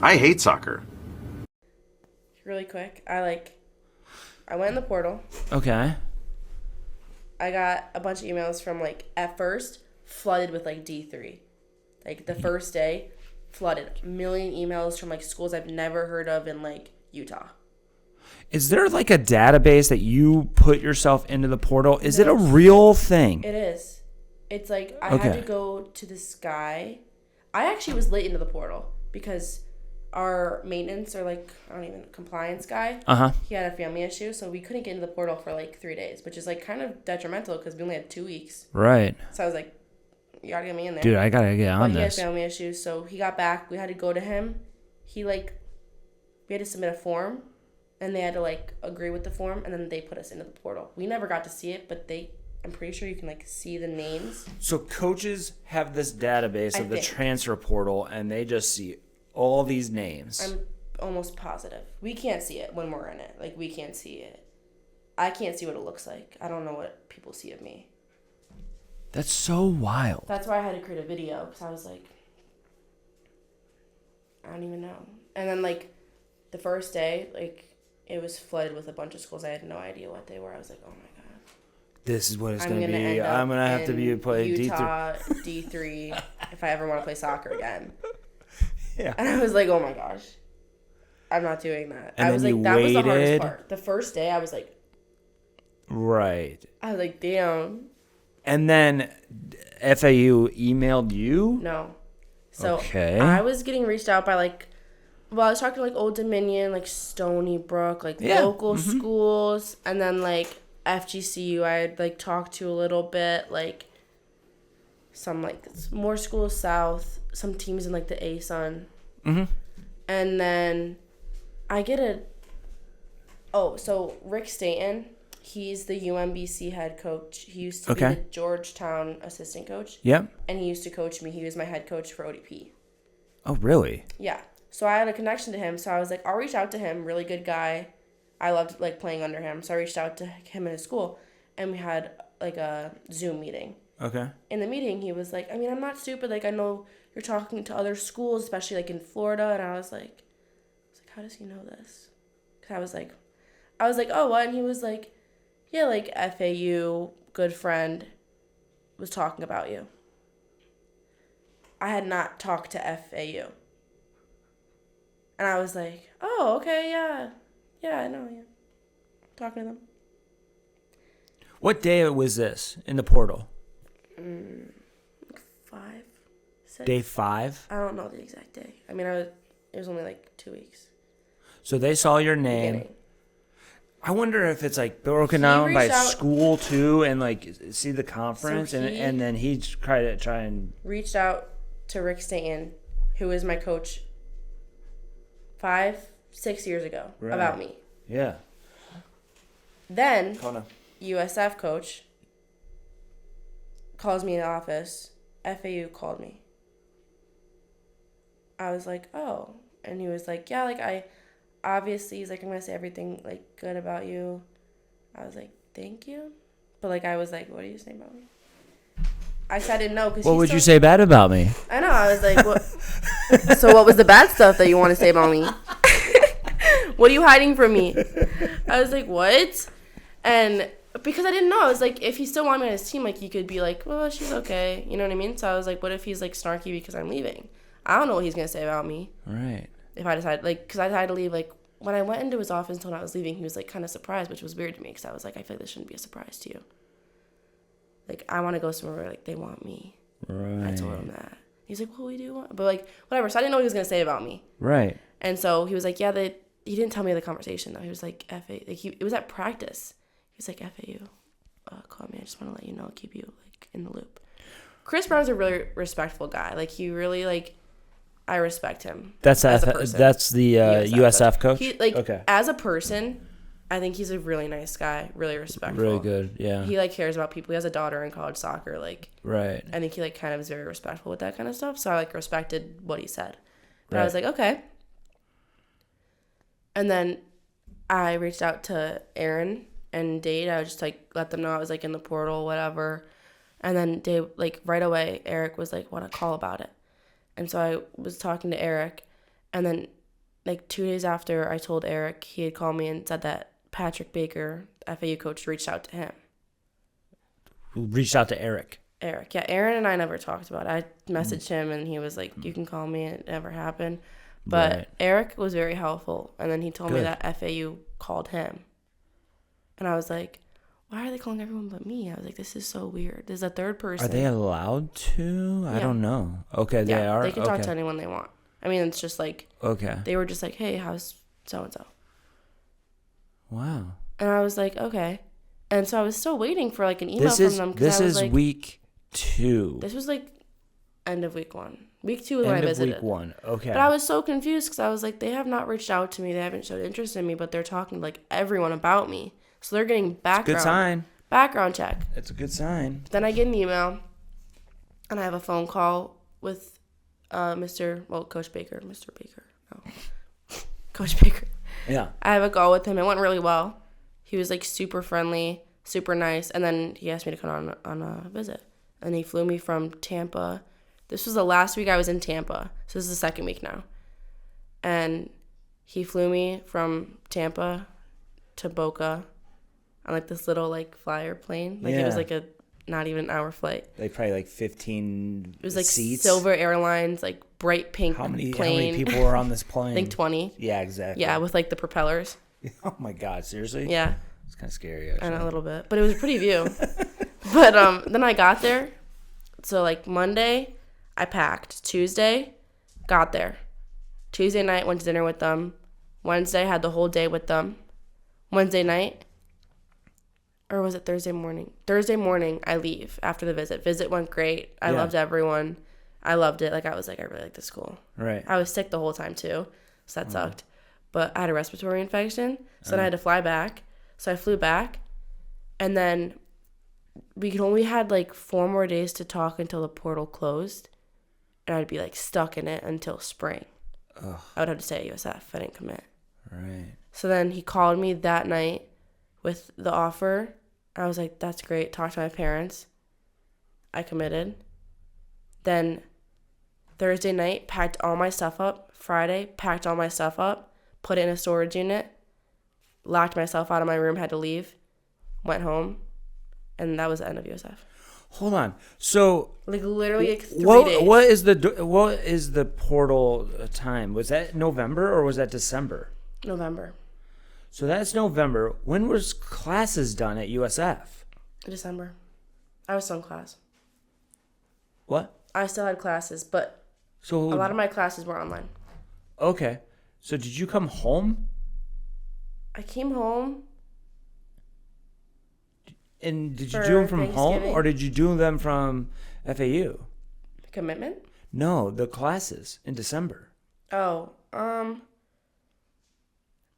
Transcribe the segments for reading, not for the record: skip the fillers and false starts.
I hate soccer. Really quick, I went in the portal. Okay. I got a bunch of emails from at first flooded with D3. The first day, flooded. A million emails from schools I've never heard of in Utah. Is there a database that you put yourself into the portal? Is it a real thing? It is. It's I had to go to this guy. I actually was late into the portal because our maintenance or compliance guy, he had a family issue, so we couldn't get into the portal for 3 days, which is kind of detrimental because we only had 2 weeks. Right. So I was you gotta get me in there. Dude, I gotta get on this. this. He had family issues, so he got back. We had to go to him. We had to submit a form, and they had to agree with the form, and then they put us into the portal. We never got to see it, but I'm pretty sure you can see the names. So coaches have this database of the transfer portal, and they just see all these names. I'm almost positive. We can't see it when we're in it. We can't see it. I can't see what it looks like. I don't know what people see of me. That's so wild. That's why I had to create a video, because I was I don't even know. And then the first day, it was flooded with a bunch of schools. I had no idea what they were. I was oh my god. This is what it's going to be. I'm going to have to be playing Utah D3 if I ever want to play soccer again. Yeah. And I was oh my gosh. I'm not doing that. And I was that was the hardest part. The first day I was right. I was damn. And then FAU emailed you? No. So okay. I was getting reached out by I was talking to Old Dominion, Stony Brook, local schools, and then FGCU I had talked to a little bit, some more schools south, some teams in the ASUN. Mm-hmm. And then I get so Rick Staten, he's the UMBC head coach. He used to be the Georgetown assistant coach. Yep. And he used to coach me. He was my head coach for ODP. Oh, really? Yeah. So I had a connection to him. So I was I'll reach out to him. Really good guy. I loved playing under him. So I reached out to him at his school, and we had a Zoom meeting. Okay. In the meeting, he was I'm not stupid. I know you're talking to other schools, especially in Florida. And I was how does he know this? Cause I was oh, what? And he was yeah, FAU, good friend, was talking about you. I had not talked to FAU. And I was oh, okay, yeah. Yeah, I know, yeah. Talking to them. What day was this in the portal? 5, 6. Day 5? I don't know the exact day. I mean, it was only 2 weeks. So they saw your name. Beginning. I wonder if it's broken down by school too, and see the conference, and then he tried to try and reached out to Rick Staten, who was my coach 5-6 years ago, about me. Yeah. Then USF coach calls me in the office. FAU called me. I was oh, and he was yeah, I. Obviously, he's I'm going to say everything, good about you. I was thank you. But, I was what do you say about me? I said I didn't know. What would you say bad about me? I know. I was what? So what was the bad stuff that you want to say about me? What are you hiding from me? I was what? And because I didn't know. I was if he still wanted me on his team, he could be well, she's okay. You know what I mean? So I was what if he's, snarky because I'm leaving? I don't know what he's going to say about me. Right. If I decided, because I had to leave, when I went into his office and told him I was leaving, he was, kind of surprised, which was weird to me, because I was I feel like this shouldn't be a surprise to you. I want to go somewhere where, they want me. Right. I told him that. He's what do you want? But, whatever. So I didn't know what he was going to say about me. Right. And so he was yeah, he didn't tell me the conversation, though. He was FA, it was at practice. He was FAU, call me. I just want to let you know, keep you, in the loop. Chris Brown's a really respectful guy. He really, I respect him. That's that's the USF coach. He okay. As a person, I think he's a really nice guy, really respectful. Really good, yeah. He cares about people. He has a daughter in college soccer. Right. I think he kind of is very respectful with that kind of stuff. So I respected what he said. But right. I was okay. And then I reached out to Aaron and Dade. I was just let them know I was in the portal, whatever. And then Dade, right away, Eric was want to call about it. And so I was talking to Eric, And then, like, 2 days after I told Eric, he had called me and said that Patrick Baker, the FAU coach, reached out to him. Who reached out to Eric? Eric. Yeah, Aaron and I never talked about it. I messaged him, and he was like, you can call me. It never happened. But Right. Eric was very helpful. And then he told me Good. that FAU called him. And I was like, why are they calling everyone but me? I was like, this is so weird. There's a third person. Are they allowed to? I Yeah. don't know. Okay, they are? They can talk Okay. to anyone they want. I mean, it's just like, Okay. they were just like, hey, how's so-and-so? Wow. And I was like, okay. And so I was still waiting for like an email This from is them. 'Cause this I was is like, week 2. This was like end of week 1. Week 2 was when I End of visited. week 1. Okay. But I was so confused because I was like, they have not reached out to me. They haven't showed interest in me, but they're talking to like everyone about me. So they're getting Good sign. background check. It's a good sign. Then I get an email, and I have a phone call with Coach Baker. Mr. Baker. No. Coach Baker. Yeah. I have a call with him. It went really well. He was like super friendly, super nice. And then he asked me to come on a visit. And he flew me from Tampa. This was the last week I was in Tampa. So this is the second week now. And he flew me from Tampa to Boca on like this little like flyer plane. Like it was Yeah. like a not even an hour flight. Like probably like 15 It was like seats. Silver Airlines, like bright pink How many plane. people were on this plane? I think 20. Yeah, exactly. Yeah, with like the propellers. Oh my God, seriously? Yeah. It's kind of scary, I actually. know, a little bit, but it was a pretty view. But then I got there. So like Monday, I packed. Tuesday, got there. Tuesday night, went to dinner with them. Wednesday, had the whole day with them. Wednesday night, or was it Thursday morning? Thursday morning, I leave after the visit. Visit went great. I loved everyone. I loved it. Like I was like, I really like this school. Right. I was sick the whole time too, so that sucked. But I had a respiratory infection, so then I had to fly back. So I flew back, and then we only had like 4 more days to talk until the portal closed, and I'd be like stuck in it until spring. Ugh. I would have to stay at USF if I didn't commit. Right. So then he called me that night with the offer. I was like, that's great. Talked to my parents. I committed. Then Thursday night, packed all my stuff up. Friday, packed all my stuff up, put it in a storage unit, locked myself out of my room, had to leave, went home, and that was the end of USF. Hold on. So Like literally like 3 days. what is the portal time? Was that November or was that December? November. So that's November. When was classes done at USF? December. I was still in class. What? I still had classes, but So a lot of my classes were online. okay. So did you come home? I came home. And did you For do them from home Thanksgiving. or did you do them from FAU? Commitment? No, the classes in December. Oh,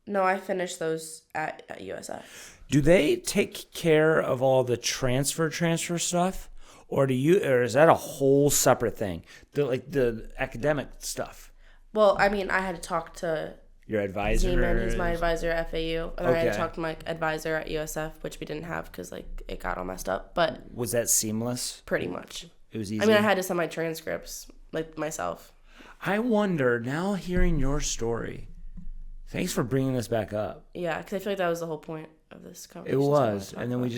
no, I finished those at USF. Do they take care of all the transfer stuff, or is that a whole separate thing? The academic stuff. Well, I mean, I had to talk to Your advisor. Zeman, he's my advisor at FAU, and I had Okay. to talk to my advisor at USF, which we didn't have because like it got all messed up. But Was that seamless? pretty much, It was easy. I mean, I had to send my transcripts like myself. I wonder now, hearing your story. Thanks for bringing this back up. Yeah, because I feel like that was the whole point of this It conversation. was, and then we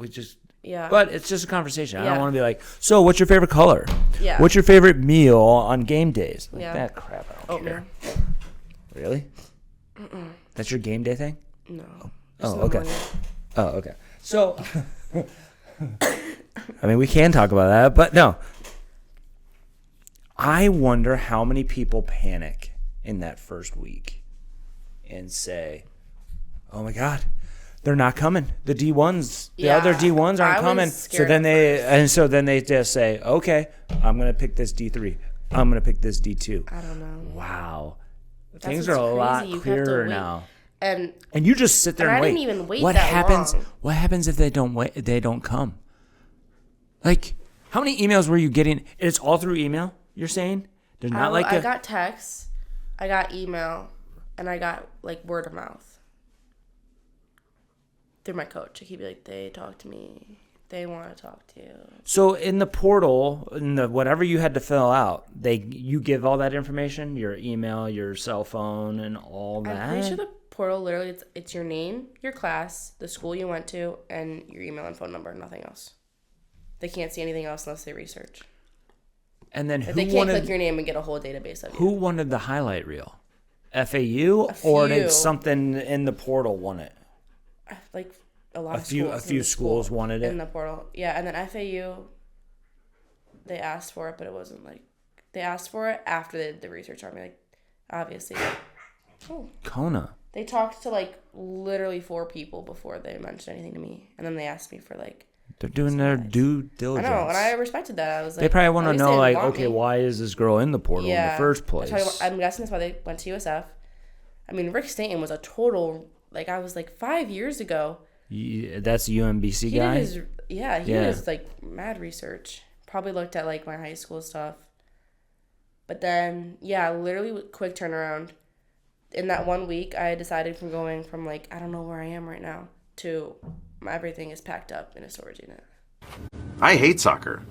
just. Yeah. But it's just a conversation. I don't Yeah. want to be like, so what's your favorite color? Yeah. What's your favorite meal on game days? Like Yeah. that crap. I don't Oatmeal. care. Really? That's your game day thing? No. Oh, Just in the okay. morning. Oh, okay. So, I mean, we can talk about that, but no. I wonder how many people panic in that first week and say, oh my God, they're not coming. The D1s, the Yeah, other D1s I aren't was coming. scared So then they just say, okay, I'm going to pick this D3. I'm going to pick this D2. I don't know. Wow. That's Things are what's a lot crazy. You have to clearer wait. now. And And you just sit there And and, I wait. didn't even wait what that happens? long. What happens if they don't wait? They don't come. Like, how many emails were you getting? It's all through email. You're saying there's not I got texts, I got email, and I got like word of mouth through my coach. He'd be like, they talked to me. They want to talk to you. So in the portal, in the whatever you had to fill out, you give all that information, your email, your cell phone, and all that. I'm pretty sure the portal literally it's your name, your class, the school you went to, and your email and phone number. Nothing else. They can't see anything else unless they research. And then they can't click your name and get a whole database of you. Who wanted the highlight reel? FAU, or did something in the portal want it? Like a few schools wanted it in the portal. Yeah, and then FAU, they asked for it, but it wasn't like they asked for it after they did the research on me. Like, obviously. Kona. They talked to like literally 4 people before they mentioned anything to me, and then they asked me for like. They're doing their due diligence. I know, and I respected that. I was like, they probably want to know, like, okay, why is this girl in the portal in the first place? I'm guessing that's why they went to USF. I mean, Rick Stanton was a total, like, I was like 5 years ago. That's the UMBC guy? He was like mad research. Probably looked at like my high school stuff. But then, literally quick turnaround. In that 1 week, I decided from going from like, I don't know where I am right now, to everything is packed up in a storage unit. I hate soccer.